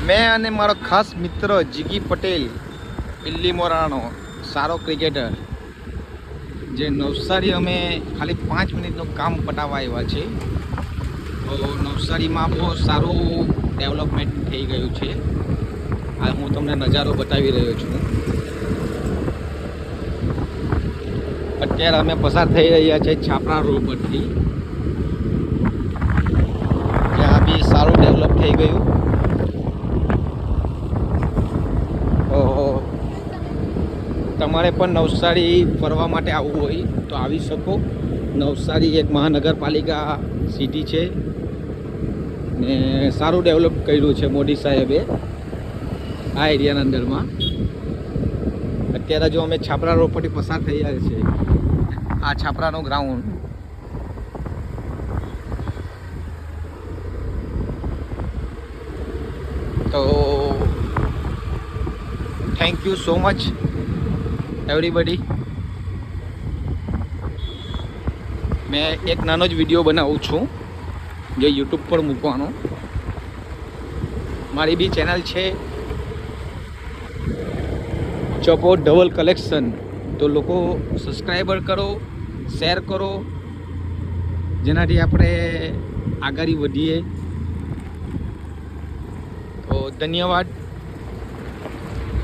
મેં અને મારો ખાસ મિત્ર જીગી પટેલ બિલ્લીમોરાનો સારો ક્રિકેટર જે નવસારી અમે ખાલી 5 મિનિટનું કામ પટાવવા આવ્યા છે. તો નવસારીમાં બહુ સારું ડેવલપમેન્ટ થઈ ગયું છે. આ હું તમને નજારો બતાવી રહ્યો છું. અત્યારે અમે પસાર થઈ રહ્યા છે છાપરા રોડ પરથી, ત્યાં બી સારું ડેવલપ થઈ ગયું. તો તમારે પણ નવસારી ફરવા માટે આવવું હોય તો આવી શકો. નવસારી એક મહાનગરપાલિકા સિટી છે ને સારું ડેવલપ કર્યું છે મોદી સાહેબે આ એરિયાના અંદરમાં. અત્યારે જો અમે છાપરા રોડ પરથી પસાર થઈ રહ્યા છીએ, આ છાપરાનો ગ્રાઉન્ડ. તો thank you so much everybody. મેં એક નાનો જ વિડીયો બનાવું છું જે યુટ્યુબ પર મૂકવાનો. મારી બી ચેનલ છે ચપો ડબલ કલેક્શન. તો લોકો સબસ્ક્રાઈબર કરો, શેર કરો, જેનાથી આપણે આગળ વધીએ. તો ધન્યવાદ.